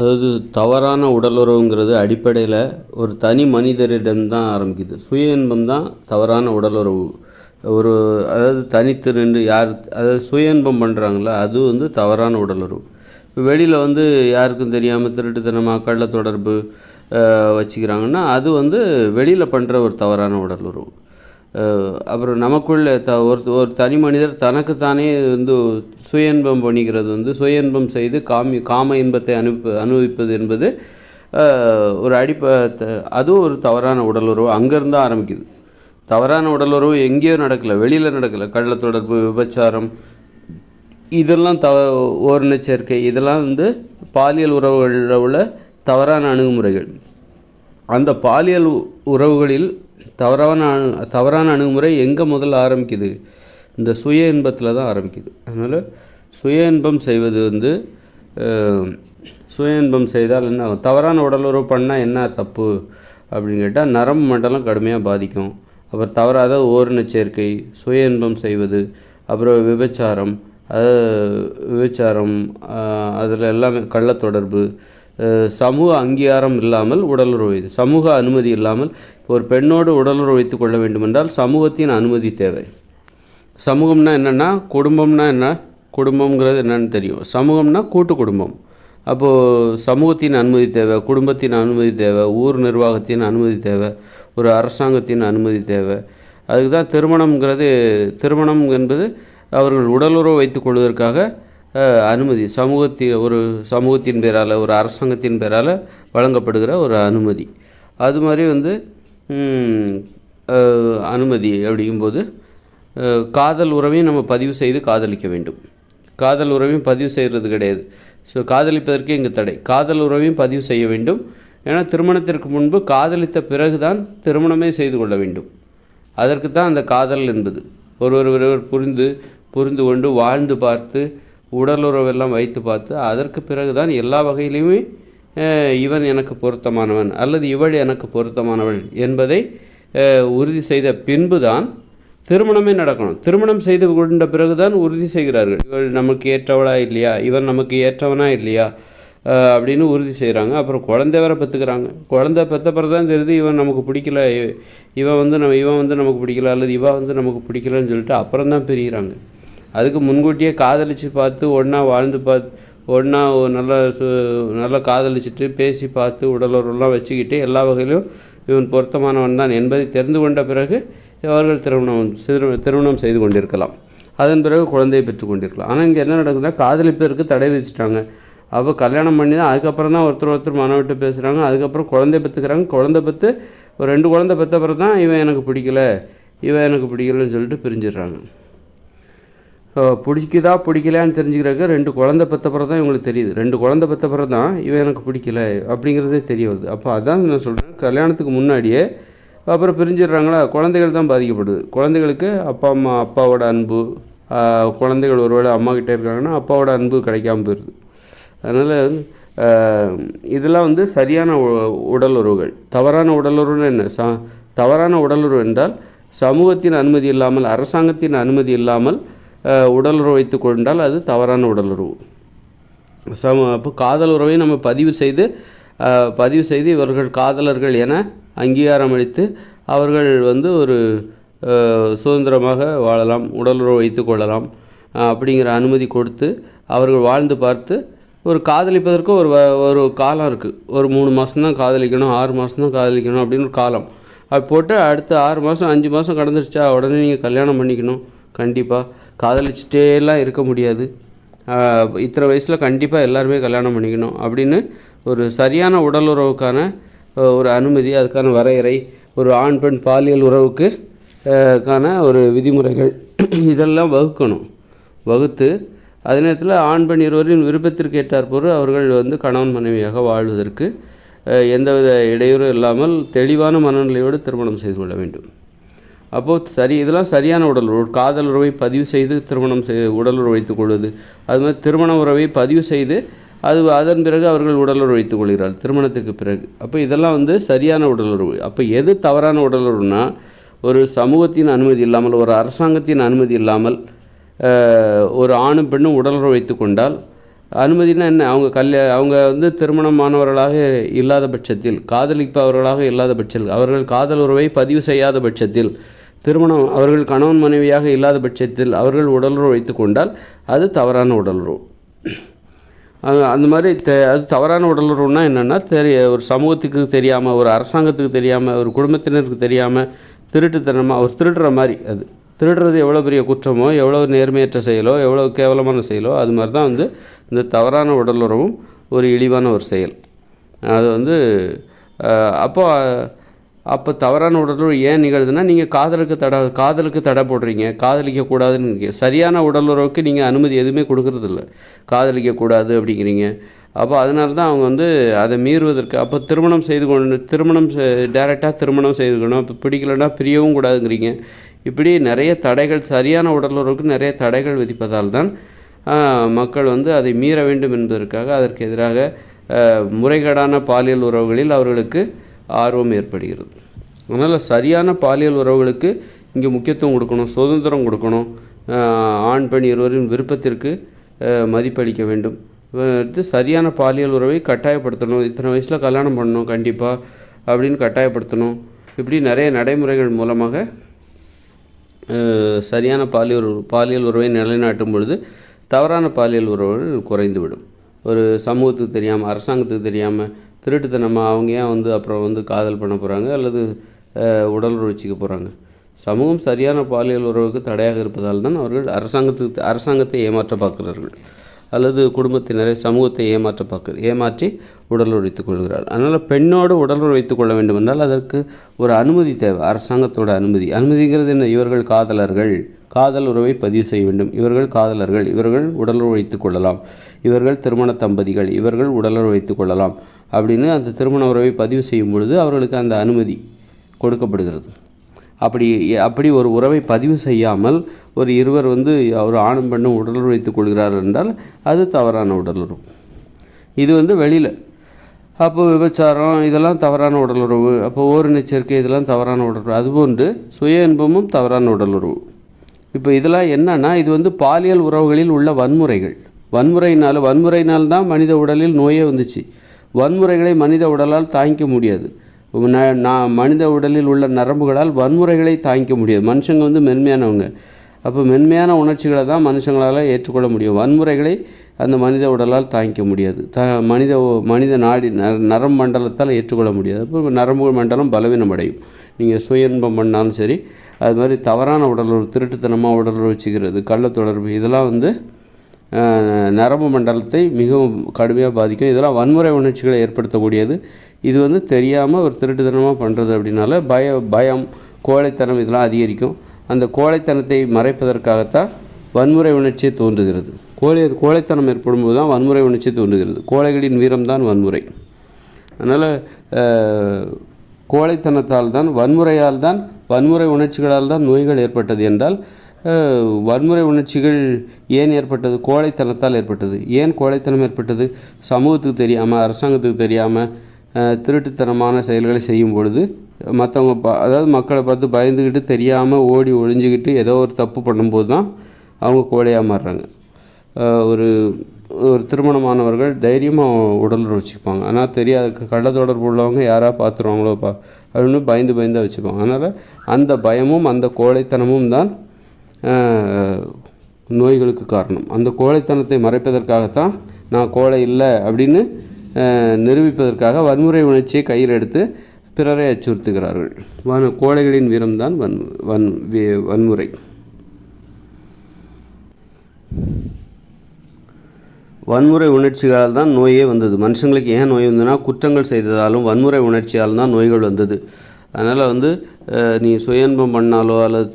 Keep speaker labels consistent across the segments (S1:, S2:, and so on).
S1: அதாவது தவறான உடலுறவுங்கிறது அடிப்படையில் ஒரு தனி மனிதரிடம்தான் ஆரம்பிக்குது. சுய இன்பம் தான் தவறான உடலுறவு. ஒரு அதாவது தனித்து நின்று யார் அதாவது சுய இன்பம் பண்ணுறாங்களோ அது வந்து தவறான உடலுறவு. இப்போ வெளியில் வந்து யாருக்கும் தெரியாமல் திருட்டுத்தனமாக கள்ள தொடர்பு வச்சுக்கிறாங்கன்னா அது வந்து வெளியில் பண்ணுற ஒரு தவறான உடலுறவு. அப்புறம் நமக்குள்ளே ஒரு தனி மனிதர் தனக்குத்தானே வந்து சுய இன்பம் பண்ணிக்கிறது வந்து சுய இன்பம் செய்து காம இன்பத்தை அனுபவிப்பது என்பது ஒரு அதுவும் ஒரு தவறான உடலுறவு. அங்கேருந்து ஆரம்பிக்குது. தவறான உடலுறவு எங்கேயோ நடக்கலை, வெளியில் நடக்கலை. கள்ள தொடர்பு, விபச்சாரம், இதெல்லாம் ஓரின சேர்க்கை, இதெல்லாம் வந்து பாலியல் உறவுகளில் உள்ள தவறான அணுகுமுறைகள். அந்த பாலியல் உறவுகளில் தவறான அணுகுமுறை எங்கே முதல்ல ஆரம்பிக்குது? இந்த சுய இன்பத்தில் தான் ஆரம்பிக்குது. அதனால் சுய இன்பம் செய்வது வந்து சுய இன்பம் செய்தால் என்ன ஆகும்? தவறான உடலுறவு பண்ணால் என்ன தப்பு அப்படின்னு கேட்டால் நரம்பு மண்டலம் கடுமையாக பாதிக்கும். அப்புறம் தவறாத ஓரின சேர்க்கை, சுய இன்பம் செய்வது, அப்புறம் விபச்சாரம், அதில் எல்லாமே கள்ள தொடர்பு, சமூக அங்கீகாரம் இல்லாமல் உடலுறவு, சமூக அனுமதி இல்லாமல். ஒரு பெண்ணோடு உடலுறவு வைத்து கொள்ள வேண்டுமென்றால் சமூகத்தின் அனுமதி தேவை. சமூகம்னா என்னென்னா, குடும்பம்னா என்ன, குடும்பங்கிறது என்னன்னு தெரியும். சமூகம்னா கூட்டு குடும்பம். அப்போது சமூகத்தின் அனுமதி தேவை, குடும்பத்தின் அனுமதி தேவை, ஊர் நிர்வாகத்தின் அனுமதி தேவை, ஒரு அரசாங்கத்தின் அனுமதி தேவை. அதுக்கு தான் திருமணம் என்பது அவர்கள் உடலுறவு வைத்துக் கொள்வதற்காக அனுமதி, ஒரு சமூகத்தின் பேரால், ஒரு அரசாங்கத்தின் பேரால் வழங்கப்படுகிற ஒரு அனுமதி. அது மாதிரி வந்து அனுமதி அப்படிங்கும்போது காதல் உறவையும் நம்ம பதிவு செய்து காதலிக்க வேண்டும். காதல் உறவையும் பதிவு செய்கிறது கிடையாது. ஸோ காதலிப்பதற்கே இங்கே தடை. காதல் உறவையும் பதிவு செய்ய வேண்டும். ஏன்னா திருமணத்திற்கு முன்பு காதலித்த பிறகு தான் திருமணமே செய்து கொள்ள வேண்டும். அதற்கு தான் அந்த காதல் என்பது. ஒருவர் புரிந்து கொண்டு வாழ்ந்து பார்த்து உடலுறவெல்லாம் வைத்து பார்த்து அதற்கு பிறகு தான் எல்லா வகையிலையுமே இவன் எனக்கு பொருத்தமானவன் அல்லது இவள் எனக்கு பொருத்தமானவள் என்பதை உறுதி செய்த பின்பு தான் திருமணமே நடக்கணும். திருமணம் செய்து கொண்ட பிறகு தான் உறுதி செய்கிறார்கள். இவள் நமக்கு ஏற்றவளா இல்லையா, இவன் நமக்கு ஏற்றவனா இல்லையா அப்படின்னு உறுதி செய்கிறாங்க. அப்புறம் குழந்தை வேற பெற்றுக்கிறாங்க. குழந்தை பெற்ற பிறகு தான் தெரியுது இவன் நமக்கு பிடிக்கல, இவன் வந்து நமக்கு பிடிக்கல அல்லது இவன் வந்து நமக்கு பிடிக்கலன்னு சொல்லிட்டு அப்புறம் தான் பிரிகிறாங்க. அதுக்கு முன்கூட்டியே காதலித்து பார்த்து ஒன்றா வாழ்ந்து ஒன்றா நல்லா காதலிச்சுட்டு பேசி பார்த்து உடலுறவுலாம் வச்சுக்கிட்டு எல்லா வகையிலும் இவன் பொருத்தமானவன் தான் என்பதை தெரிந்து கொண்ட பிறகு அவர்கள் திருமணம் செய்து கொண்டிருக்கலாம். அதன் பிறகு குழந்தையை பெற்றுக் கொண்டிருக்கலாம். ஆனால் இங்கே என்ன நடக்குதுன்னா, காதலிப்பதற்கு தடை விதிச்சிட்டாங்க. அப்போ கல்யாணம் பண்ணி தான் அதுக்கப்புறம் தான் ஒருத்தர் மனம் விட்டு பேசுகிறாங்க. அதுக்கப்புறம் குழந்தை பெற்றுக்கிறாங்க. குழந்தை பெற்று ஒரு 2 குழந்தை பெற்ற பிறகு தான் இவன் எனக்கு பிடிக்கலன்னு சொல்லிட்டு பிரிஞ்சிடுறாங்க. பிடிக்கலையான்னு தெரிஞ்சுக்கிறதுக்கு 2 குழந்தை பெற்ற பிறகு தான் இவங்களுக்கு தெரியுது. 2 குழந்தை பெற்ற பிறகு தான் இவன் எனக்கு பிடிக்கல அப்படிங்கிறதே தெரிய வருது. அப்போ அதான் நான் சொல்கிறேன், கல்யாணத்துக்கு முன்னாடியே அப்புறம் பிரிஞ்சிடுறாங்களா, குழந்தைகள் தான் பாதிக்கப்படுது. குழந்தைகளுக்கு அப்பாவோட அன்பு, குழந்தைகள் ஒருவேளை அம்மா கிட்டே இருக்காங்கன்னா அப்பாவோட அன்பு கிடைக்காம போயிடுது. அதனால் இதெல்லாம் வந்து சரியான உடலுறவுகள். தவறான உடலுறவுன்னு என்ன? தவறான உடலுறவு என்றால் சமூகத்தின் அனுமதி இல்லாமல், அரசாங்கத்தின் அனுமதி இல்லாமல் உடலுறவு வைத்து கொண்டால் அது தவறான உடலுறவு. அப்போ காதல் உறவை நம்ம பதிவு செய்து இவர்கள் காதலர்கள் என அங்கீகாரம் அளித்து அவர்கள் வந்து ஒரு சுதந்திரமாக வாழலாம், உடலுறவு வைத்து கொள்ளலாம் அப்படிங்கிற அனுமதி கொடுத்து அவர்கள் வாழ்ந்து பார்த்து ஒரு காதலிப்பதற்கு ஒரு காலம் இருக்குது. ஒரு 3 மாதம் தான் காதலிக்கணும், 6 மாதம் தான் காதலிக்கணும் அப்படின்னு ஒரு காலம். அது போட்டு அடுத்த 6 மாதம் 5 மாதம் கடந்துருச்சா உடனே நீங்கள் கல்யாணம் பண்ணிக்கணும். கண்டிப்பாக காதலிச்சுட்டேலாம் இருக்க முடியாது. இத்தனை வயசில் கண்டிப்பாக எல்லாருமே கல்யாணம் பண்ணிக்கணும் அப்படின்னு ஒரு சரியான உடலுறவுக்கான ஒரு அனுமதி, அதுக்கான வரையறை, ஒரு ஆண் பெண் பாலியல் உறவுக்கு ஒரு விதிமுறைகள் இதெல்லாம் வகுத்து அதே நேரத்தில் ஆண் பெண் இருவரின் விருப்பத்திற்கு ஏற்றாற்போல் அவர்கள் வந்து கணவன் மனைவியாக வாழ்வதற்கு எந்தவித இடையூறும் இல்லாமல் தெளிவான மனநிலையோடு திருமணம் செய்து கொள்ள வேண்டும். அப்போது இதெல்லாம் சரியான உடலுறவு. காதல் உறவை பதிவு செய்து உடலுறவு வைத்துக் கொள்வது, அது மாதிரி திருமண உறவை பதிவு செய்து அதன் பிறகு அவர்கள் உடலுறவு வைத்துக் கொள்கிறார்கள் திருமணத்துக்கு பிறகு. அப்போ இதெல்லாம் வந்து சரியான உடலுறவு. அப்போ எது தவறான உடலுறவுனா, ஒரு சமூகத்தின் அனுமதி இல்லாமல், ஒரு அரசாங்கத்தின் அனுமதி இல்லாமல் ஒரு ஆணும் பெண்ணும் உடலுறவு வைத்து கொண்டால் அனுமதினா என்ன, அவங்க வந்து திருமணமானவர்களாக இல்லாத பட்சத்தில், காதலிப்பவர்களாக இல்லாத பட்சத்தில், அவர்கள் காதல் உறவை பதிவு செய்யாத பட்சத்தில், திருமணம் அவர்கள் கணவன் மனைவியாக இல்லாத பட்சத்தில் அவர்கள் உடலுறவு வைத்து கொண்டால் அது தவறான உடலுறவு. அந்த மாதிரி அது தவறான உடலுறவுன்னா என்னென்னா, ஒரு சமூகத்துக்கு தெரியாமல், ஒரு அரசாங்கத்துக்கு தெரியாமல், ஒரு குடும்பத்தினருக்கு தெரியாமல் திருட்டுத்தனமாக அவர் திருடுற மாதிரி. அது திருடுறது எவ்வளோ பெரிய குற்றமோ, எவ்வளோ நேர்மையற்ற செயலோ, எவ்வளோ கேவலமான செயலோ, அது மாதிரி தான் வந்து இந்த தவறான உடலுறவும் ஒரு இழிவான ஒரு செயல். அது வந்து அப்போ தவறான உடலுறவு ஏன் நிகழ்துன்னா, நீங்கள் காதலுக்கு தடை போடுறீங்க, காதலிக்கக்கூடாதுன்னு. சரியான உடலுறவுக்கு நீங்கள் அனுமதி எதுவுமே கொடுக்குறதில்ல, காதலிக்கக்கூடாது அப்படிங்கிறீங்க. அப்போ அதனால தான் அவங்க வந்து அதை மீறுவதற்கு, அப்போ டைரெக்டாக திருமணம் செய்துக்கணும், இப்போ பிடிக்கலைன்னா பிரியவும் கூடாதுங்கிறீங்க. இப்படி நிறைய தடைகள், சரியான உடலுறவுக்கு நிறைய தடைகள் விதிப்பதால் தான் மக்கள் வந்து அதை மீற வேண்டும் என்பதற்காக அதற்கு எதிராக முறைகேடான பாலியல் உறவுகளில் அவர்களுக்கு ஆர்வம் ஏற்படுகிறது. அதனால் சரியான பாலியல் உறவுகளுக்கு இங்கே முக்கியத்துவம் கொடுக்கணும், சுதந்திரம் கொடுக்கணும், ஆண் பெண் இருவரின் விருப்பத்திற்கு மதிப்பளிக்க வேண்டும். சரியான பாலியல் உறவை கட்டாயப்படுத்தணும், இத்தனை வயசில் கல்யாணம் பண்ணணும் கண்டிப்பாக அப்படின்னு கட்டாயப்படுத்தணும். இப்படி நிறைய நடைமுறைகள் மூலமாக சரியான பாலியல் உறவை நிலைநாட்டும் பொழுது தவறான பாலியல் உறவுகள் குறைந்துவிடும். ஒரு சமூகத்துக்கு தெரியாமல், அரசாங்கத்துக்கு தெரியாமல் திருட்டுத்தனமாக அவங்க ஏன் வந்து அப்புறம் வந்து காதல் பண்ண போகிறாங்க அல்லது உடலுறவு வச்சுக்க போகிறாங்க? சமூகம் சரியான பாலியல் உறவுக்கு தடையாக இருப்பதால் தான் அவர்கள் அரசாங்கத்தை ஏமாற்ற பார்க்கிறார்கள், அல்லது குடும்பத்தினரை, சமூகத்தை ஏமாற்றி உடலுறவு வைத்துக் கொள்கிறார். அதனால் பெண்ணோடு உடலுறவு வைத்துக் கொள்ள வேண்டும் என்றால் அதற்கு ஒரு அனுமதி தேவை, அரசாங்கத்தோட அனுமதி. அனுமதிங்கிறது என்ன? இவர்கள் காதலர்கள், காதல் உறவை பதிவு செய்ய வேண்டும், இவர்கள் காதலர்கள், இவர்கள் உடலுறவு வைத்துக் கொள்ளலாம், இவர்கள் திருமண தம்பதிகள், இவர்கள் உடலுறவு வைத்துக் கொள்ளலாம் அப்படின்னு அந்த திருமண உறவை பதிவு செய்யும் பொழுது அவர்களுக்கு அந்த அனுமதி கொடுக்கப்படுகிறது. அப்படி ஒரு உறவை பதிவு செய்யாமல் ஒரு இருவர் வந்து ஒரு ஆணும் பெண்ணும் உடலுறவு வைத்துக் கொள்கிறார்கள் என்றால் அது தவறான உடலுறவு. இது வந்து வெளியில். அப்போ விபச்சாரம் இதெல்லாம் தவறான உடலுறவு, அப்போ ஓரினச்சேர்க்கை இதெல்லாம் தவறான உடலுறவு, அதுபோன்று சுய இன்பமும் தவறான உடலுறவு. இப்போ இதெல்லாம் என்னன்னா, இது வந்து பாலியல் உறவுகளில் உள்ள வன்முறையினால் தான் மனித உடலில் நோயே வந்துச்சு. வன்முறைகளை மனித உடலால் தாங்கிக்க முடியாது. மனித உடலில் உள்ள நரம்புகளால் வன்முறைகளை தாங்கிக்க முடியாது. மனுஷங்க வந்து மென்மையானவங்க. அப்போ மென்மையான உணர்ச்சிகளை தான் மனுஷங்களால் ஏற்றுக்கொள்ள முடியும். வன்முறைகளை அந்த மனித உடலால் தாங்கிக்க முடியாது. மனித நரம்பு மண்டலத்தால் ஏற்றுக்கொள்ள முடியாது. அப்போ நரம்பு மண்டலம் பலவீனம் அடையும். நீங்கள் சுய இன்பம் பண்ணாலும் சரி, அது மாதிரி தவறான உடலுறவு, திருட்டுத்தனமாக உடலுறவு வச்சுக்கிறது, கள்ள தொடர்பு, இதெல்லாம் வந்து நரம்பு மண்டலத்தை மிகவும் கடுமையாக பாதிக்கும். இதெல்லாம் வன்முறை உணர்ச்சிகளை ஏற்படுத்தக்கூடியது. இது வந்து தெரியாமல் ஒரு திருட்டுத்தனமாக பண்ணுறது அப்படின்னால பயம், கோழைத்தனம் இதெல்லாம் அதிகரிக்கும். அந்த கோழைத்தனத்தை மறைப்பதற்காகத்தான் வன்முறை உணர்ச்சியை தோன்றுகிறது. கோழைத்தனம் ஏற்படும் போது தான் வன்முறை உணர்ச்சி தோன்றுகிறது. கோழைகளின் வீரம்தான் வன்முறை. அதனால் கோழைத்தனத்தால் தான், வன்முறை உணர்ச்சிகளால் தான் நோய்கள் ஏற்பட்டது என்றால், வன்முறை உணர்ச்சிகள் ஏன் ஏற்பட்டது? கோழைத்தனத்தால் ஏற்பட்டது. ஏன் கோழைத்தனம் ஏற்பட்டது? சமூகத்துக்கு தெரியாமல், அரசாங்கத்துக்கு தெரியாமல் திருட்டுத்தனமான செயல்களை செய்யும் பொழுது அதாவது மக்களை பார்த்து பயந்துக்கிட்டு தெரியாமல் ஓடி ஒழிஞ்சிக்கிட்டு ஏதோ ஒரு தப்பு பண்ணும்போது தான் அவங்க கோழையாக மாறுறாங்க. ஒரு திருமணமானவர்கள் தைரியமாக உடலுறவு வச்சுப்பாங்க, ஆனால் தெரியாத கள்ள தொடர்பு உள்ளவங்க யாராக பார்த்துருவாங்களோப்பா அப்படின்னு பயந்து வச்சுப்பாங்க. அதனால் அந்த பயமும் அந்த கோழைத்தனமும் தான் நோய்களுக்கு காரணம். அந்த கோழைத்தனத்தை மறைப்பதற்காகத்தான் நான் கோழை இல்லை அப்படின்னு நிரூபிப்பதற்காக வன்முறை உணர்ச்சியை கையில் எடுத்து பிறரை அச்சுறுத்துகிறார்கள். கோழைகளின் வீரம்தான் வன்முறை. வன்முறை உணர்ச்சிகளால் தான் நோயே வந்தது. மனுஷங்களுக்கு ஏன் நோய் வந்ததுன்னா, குற்றங்கள் செய்ததாலும் வன்முறை உணர்ச்சியால் தான் நோய்கள் வந்தது. அதனால் வந்து நீ சுயன்பம் பண்ணாலோ அல்லது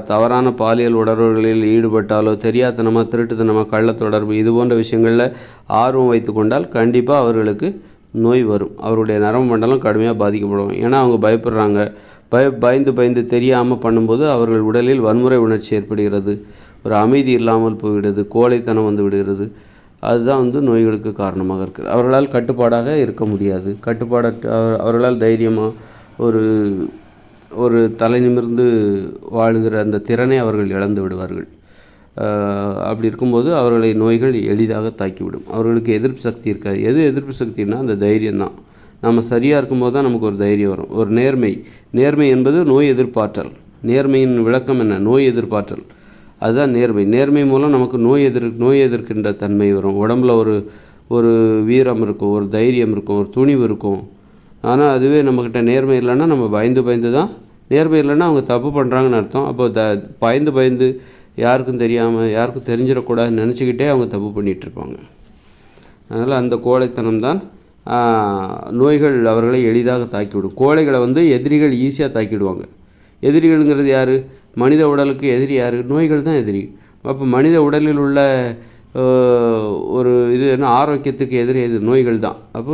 S1: தவறான பாலியல் உணர்வுகளில் ஈடுபட்டாலோ, தெரியாதனமாக, திருட்டுத்தனமாக, கள்ள தொடர்பு இது போன்ற விஷயங்களில் ஆர்வம் வைத்து கொண்டால் கண்டிப்பாக அவர்களுக்கு நோய் வரும். அவருடைய நரம்பு மண்டலம் கடுமையாக பாதிக்கப்படும். ஏன்னா அவங்க பயப்படுறாங்க. பயந்து தெரியாமல் பண்ணும்போது அவர்கள் உடலில் வன்முறை உணர்ச்சி ஏற்படுகிறது, ஒரு அமைதி இல்லாமல் போய்விடுது, கோழைத்தனம் வந்து விடுகிறது. அதுதான் வந்து நோய்களுக்கு காரணமாக இருக்குது. அவர்களால் கட்டுப்பாடாக இருக்க முடியாது. அவர்களால் தைரியமாக ஒரு தலை நிமிர்ந்து வாழுகிற அந்த திறனை அவர்கள் இழந்து விடுவார்கள். அப்படி இருக்கும்போது அவர்களை நோய்கள் எளிதாக தாக்கிவிடும். அவர்களுக்கு எதிர்ப்பு சக்தி இருக்காது. எது எதிர்ப்பு சக்தின்னா அந்த தைரியம்தான். நம்ம சரியாக இருக்கும்போது தான் நமக்கு ஒரு தைரியம் வரும். ஒரு நேர்மை என்பது நோய் எதிர்ப்பாற்றல். நேர்மையின் விளக்கம் என்ன? நோய் எதிர்ப்பாற்றல். அதுதான் நேர்மை மூலம் நமக்கு நோய் எதிர்க்கின்ற தன்மை வரும். உடம்புல ஒரு வீரம் இருக்கும், ஒரு தைரியம் இருக்கும், ஒரு துணிவு இருக்கும். ஆனால் அதுவே நம்மக்கிட்ட நேர்மை இல்லைன்னா நம்ம பயந்து தான், நேர்மை இல்லைன்னா அவங்க தப்பு பண்ணுறாங்கன்னு அர்த்தம். அப்போ பயந்து யாருக்கும் தெரியாமல், யாருக்கும் தெரிஞ்சிடக்கூடாதுன்னு நினச்சிக்கிட்டே அவங்க தப்பு பண்ணிகிட்ருப்பாங்க. அதனால் அந்த கோழைத்தனம் தான் நோய்கள் அவர்களை எளிதாக தாக்கிவிடும். கோழைகளை எதிரிகள் ஈஸியாக தாக்கிவிடுவாங்க. எதிரிகள்ங்கிறது யார்? மனித உடலுக்கு எதிரி யார்? நோய்கள் தான் எதிரி. அப்போ மனித உடலில் உள்ள ஒரு இது என்ன, ஆரோக்கியத்துக்கு எதிரி எது? நோய்கள் தான். அப்போ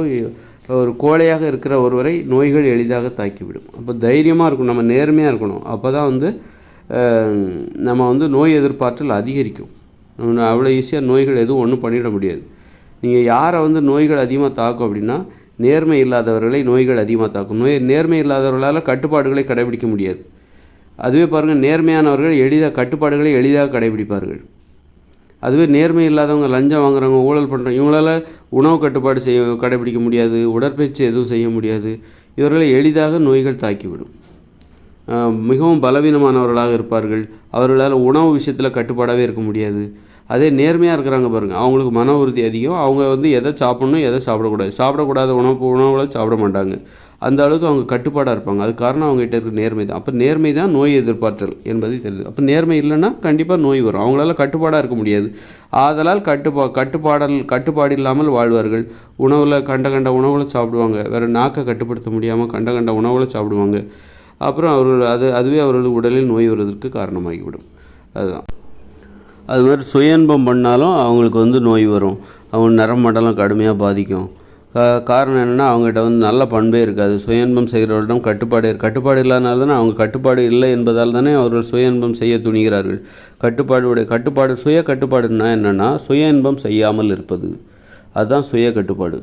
S1: ஒரு கோழையாக இருக்கிற ஒருவரை நோய்கள் எளிதாக தாக்கிவிடும். அப்போ தைரியமாக இருக்கணும், நம்ம நேர்மையாக இருக்கணும். அப்போ தான் நம்ம நோய் எதிர்ப்பாற்றல் அதிகரிக்கும். அவ்வளோ ஈஸியாக நோய்கள் எதுவும் ஒன்றும் பண்ணிட முடியாது. நீங்கள் யாரை நோய்கள் அதிகமாக தாக்கும் அப்படின்னா, நேர்மை இல்லாதவர்களை நோய்கள் அதிகமாக தாக்கும். நேர்மை இல்லாதவர்களால் கட்டுப்பாடுகளை கடைபிடிக்க முடியாது. அதுவே பாருங்கள், நேர்மையானவர்கள் கட்டுப்பாடுகளை எளிதாக கடைபிடிப்பார்கள். அதுவே நேர்மை இல்லாதவங்க, லஞ்சம் வாங்குறவங்க, ஊழல் பண்ணுறவங்க, இவங்களால் உணவு கட்டுப்பாடு கடைபிடிக்க முடியாது, உடற்பயிற்சி எதுவும் செய்ய முடியாது. இவர்களை எளிதாக நோய்கள் தாக்கிவிடும். மிகவும் பலவீனமானவர்களாக இருப்பார்கள். அவர்களால் உணவு விஷயத்தில் கட்டுப்பாடாகவே இருக்க முடியாது. அதே நேர்மையாக இருக்கிறாங்க பாருங்கள், அவங்களுக்கு மன உறுதி அதிகம். அவங்க எதை சாப்பிட்ணும், எதை சாப்பிடக்கூடாத உணவுகளை சாப்பிட மாட்டாங்க. அந்த அளவுக்கு அவங்க கட்டுப்பாடாக இருப்பாங்க. அது காரணம் அவங்ககிட்ட இருக்கிற நேர்மை தான். அப்போ நேர்மை தான் நோய் எதிர்ப்பாற்றல் என்பது தெரியுது. அப்போ நேர்மை இல்லைன்னா கண்டிப்பாக நோய் வரும். அவங்களால கட்டுப்பாடாக இருக்க முடியாது. ஆதலால் கட்டுப்பாடு இல்லாமல் வாழ்வார்கள். உணவில் கண்ட உணவுகளை சாப்பிடுவாங்க. வேறு நாக்கை கட்டுப்படுத்த முடியாமல் கண்ட உணவுகளை சாப்பிடுவாங்க. அப்புறம் அதுவே அவர்களுக்கு உடலில் நோய் வருவதற்கு காரணமாகிவிடும். அதுதான். அது மாதிரி சுய இன்பம் பண்ணாலும் அவங்களுக்கு நோய் வரும். அவங்க நரம்பு மண்டலம் கடுமையாக பாதிக்கும். காரணம் என்னென்னா, அவங்ககிட்ட நல்ல பண்பே இருக்காது. சுய இன்பம் செய்கிறவர்களிடம் கட்டுப்பாடு இல்லாதனால தானே, அவங்க கட்டுப்பாடு இல்லை என்பதால் தானே அவர்கள் சுய இன்பம் செய்ய துணிகிறார்கள். சுய கட்டுப்பாடுன்னா என்னென்னா, சுய இன்பம் செய்யாமல் இருப்பது, அதுதான் சுய கட்டுப்பாடு.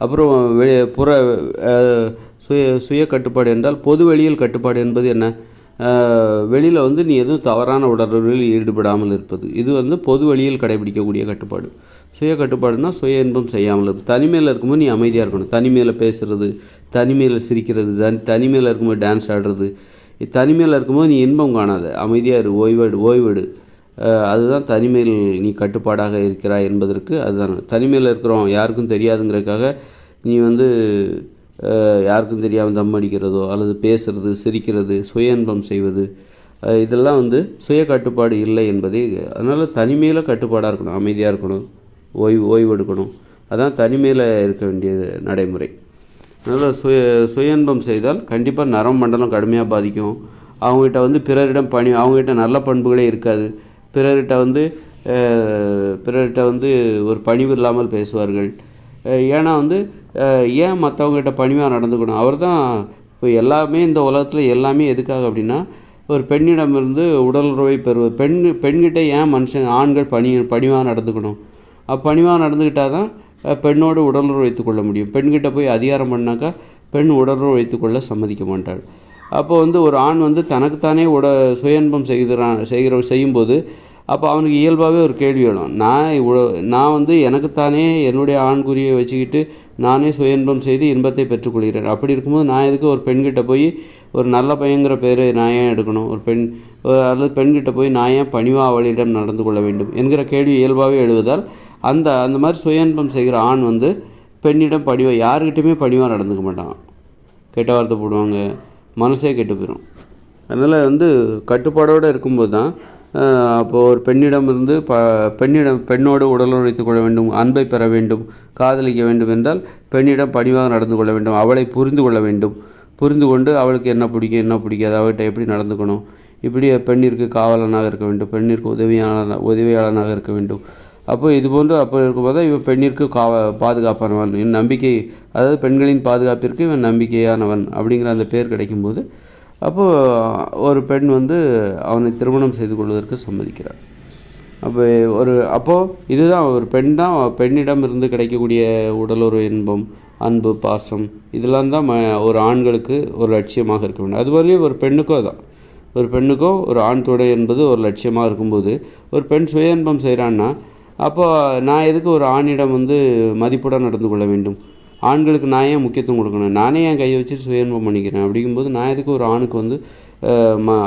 S1: அப்புறம் சுய கட்டுப்பாடு என்றால் பொது வெளியில் கட்டுப்பாடு என்பது என்ன? வெளியில் நீ எதுவும் தவறான உடலுறவில் ஈடுபடாமல் இருப்பது. இது பொது வழியில் கடைபிடிக்கக்கூடிய கட்டுப்பாடு. சுய கட்டுப்பாடுனா சுய இன்பம் செய்யாமல் இருப்பது. தனிமையில் இருக்கும்போது நீ அமைதியாக இருக்கணும். தனிமையில் பேசுகிறது, தனிமையில் சிரிக்கிறது, தனிமையில் இருக்கும்போது டான்ஸ் ஆடுறது. தனிமையில் இருக்கும்போது நீ இன்பம் காணாத, அமைதியாக இரு, ஓய்வெடு. அதுதான் தனிமையில் நீ கட்டுப்பாடாக இருக்கிறாய் என்பதற்கு அதுதான். தனிமையில் இருக்கிறோம் யாருக்கும் தெரியாதுங்கிறதுக்காக நீ யாருக்கும் தெரியாமல் தம் அடிக்கிறதோ அல்லது பேசுகிறது, சிரிக்கிறது, சுய இன்பம் செய்வது, இதெல்லாம் சுய கட்டுப்பாடு இல்லை என்பதே. அதனால் தனிமையில் கட்டுப்பாடாக இருக்கணும், அமைதியாக இருக்கணும், ஓய்வெடுக்கணும். அதான் தனிமையில் இருக்க வேண்டிய நடைமுறை. அதனால் சுய இன்பம் செய்தால் கண்டிப்பாக நரம்பு மண்டலம் கடுமையாக பாதிக்கும். அவங்ககிட்ட பிறரிடம் அவங்ககிட்ட நல்ல பண்புகளே இருக்காது. பிறர்கிட்ட ஒரு பணிவு இல்லாமல் பேசுவார்கள். ஏன்னா ஏன் மற்றவங்ககிட்ட பணிவாக நடந்துக்கணும்? அவர் தான் இப்போ எல்லாமே இந்த உலகத்தில் எல்லாமே எதுக்காக அப்படின்னா, ஒரு பெண்ணிடமிருந்து உடலுறவை பெறுவது. பெண்கிட்ட ஏன் ஆண்கள் பணிவாக நடந்துக்கணும்? பணிவாக நடந்துக்கிட்டால் தான் பெண்ணோடு உடலுறவு வைத்துக்கொள்ள முடியும். பெண்கிட்ட போய் அதிகாரம் பண்ணாக்கா பெண் உடலுறவு வைத்துக்கொள்ள சம்மதிக்க மாட்டாள். அப்போ ஒரு ஆண் தனக்குத்தானே சுய இன்பம் செய்யும்போது அப்போ அவனுக்கு இயல்பாகவே ஒரு கேள்வி வேணும். நான் எனக்குத்தானே என்னுடைய ஆண்குறியை வச்சுக்கிட்டு நானே சுய இன்பம் செய்து இன்பத்தை பெற்றுக்கொள்கிறேன். அப்படி இருக்கும்போது நான் எதுக்கு ஒரு பெண்கிட்ட போய் ஒரு நல்ல பையங்கிற பேரை நான் ஏன் எடுக்கணும்? அல்லது பெண்கிட்ட போய் நான் ஏன் பணிவாக அவளிடம் நடந்து கொள்ள வேண்டும் என்கிற கேள்வி இயல்பாகவே எழுவதால் அந்த மாதிரி சுய இன்பம் செய்கிற ஆண் பெண்ணிடம் யாருக்கிட்டையுமே பணிவாக நடந்துக்க மாட்டான். கெட்ட வார்த்தை போடுவாங்க, மனசே கெட்டு போயிடும். அதனால் கட்டுப்பாடோடு இருக்கும்போது தான் அப்போது ஒரு பெண்ணிடமிருந்து பெண்ணோடு உடலுறவு வைத்துக் கொள்ள வேண்டும், அன்பை பெற வேண்டும், காதலிக்க வேண்டும் என்றால் பெண்ணிடம் பணிவாக நடந்து கொள்ள வேண்டும். அவளை புரிந்து கொள்ள வேண்டும். புரிந்து கொண்டு அவளுக்கு என்ன பிடிக்கும், என்ன பிடிக்காது, அவள்கிட்ட எப்படி நடந்துக்கணும், இப்படி பெண்ணிற்கு காவலனாக இருக்க வேண்டும், பெண்ணிற்கு உதவியாளனாக இருக்க வேண்டும். அப்போ இருக்கும்போது தான் இவன் பெண்ணிற்கு பாதுகாப்பானவன், என் நம்பிக்கை, அதாவது பெண்களின் பாதுகாப்பிற்கு இவன் நம்பிக்கையானவன் அப்படிங்கிற அந்த பேர் கிடைக்கும்போது அப்போது ஒரு பெண் அவனை திருமணம் செய்து கொள்வதற்கு சம்மதிக்கிறார். அப்போது இதுதான் ஒரு பெண்ணிடம் இருந்து கிடைக்கக்கூடிய உடலுறவு இன்பம், அன்பு, பாசம், இதெல்லாம் தான் ஒரு ஆண்களுக்கு ஒரு லட்சியமாக இருக்க வேண்டும். அதுபோலவே ஒரு பெண்ணுக்கும் அதான். ஒரு பெண்ணுக்கும் ஒரு ஆண் துணை என்பது ஒரு லட்சியமாக இருக்கும்போது ஒரு பெண் சுய இன்பம் செய்கிறான்னா அப்போ நான் எதுக்கு ஒரு ஆணிடம் வந்து மதிப்புடன் நடந்து கொள்ள வேண்டும்? ஆண்களுக்கு நான் ஏன் முக்கியத்துவம் கொடுக்கணும்? நானே என் கையை வச்சுட்டு சுய இன்பம் பண்ணிக்கிறேன். அப்படிங்கும்போது நான் எதுக்கு ஒரு ஆணுக்கு வந்து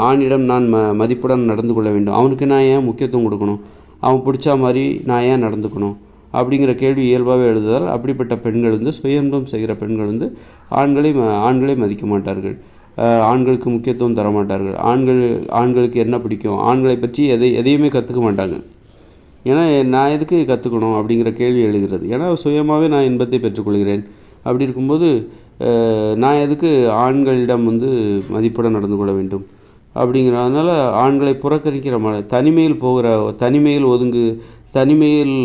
S1: ஆணிடம் நான் மதிப்புடன் நடந்து கொள்ள வேண்டும்? அவனுக்கு நான் ஏன் முக்கியத்துவம் கொடுக்கணும்? அவன் பிடிச்சா மாதிரி நான் ஏன் நடந்துக்கணும்? அப்படிங்கிற கேள்வி இயல்பாகவே எழுதுதால் அப்படிப்பட்ட பெண்கள் வந்து சுய இன்பம் செய்கிற பெண்கள் வந்து ஆண்களை மதிக்க மாட்டார்கள். ஆண்களுக்கு முக்கியத்துவம் தர மாட்டார்கள். ஆண்களுக்கு என்ன பிடிக்கும், ஆண்களை பற்றி எதையுமே கற்றுக்க மாட்டாங்க. ஏன்னா நான் எதுக்கு கற்றுக்கணும் அப்படிங்கிற கேள்வி எழுகிறது. ஏன்னா சுயமாகவே நான் இன்பத்தை பெற்றுக்கொள்கிறேன். அப்படி இருக்கும்போது நான் எதுக்கு ஆண்களிடம் வந்து மதிப்புடன் நடந்து கொள்ள வேண்டும் அப்படிங்கிறதுனால ஆண்களை புறக்கணிக்கிற தனிமையில் தனிமையில்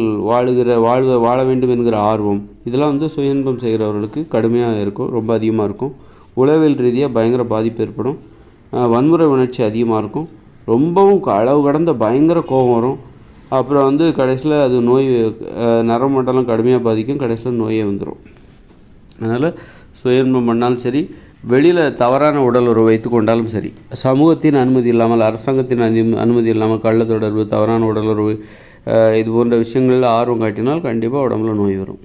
S1: வாழ வேண்டும் என்கிற ஆர்வம், இதெல்லாம் வந்து சுய இன்பம் செய்கிறவர்களுக்கு கடுமையாக இருக்கும், ரொம்ப அதிகமாக இருக்கும். உளவியல் ரீதியாக பயங்கர பாதிப்பு ஏற்படும். வன்முறை உணர்ச்சி அதிகமாக இருக்கும். ரொம்பவும் அளவு கடந்த பயங்கர கோபம் வரும். அப்புறம் வந்து கடைசியில் அது நோய் நரம்பு மண்டலம் கடுமையாக பாதிக்கும். கடைசியில் நோயே வந்துடும். அதனால் சுய இன்பம் பண்ணாலும் சரி, வெளியில் தவறான உடல் உறவு வைத்து கொண்டாலும் சரி, சமூகத்தின் அனுமதி இல்லாமல், அரசாங்கத்தின் அனுமதி இல்லாமல் கள்ள தொடர்பு, தவறான உடல் உறவு இது போன்ற விஷயங்களில் ஆர்வம் காட்டினால் கண்டிப்பாக உடம்புல நோய் வரும்.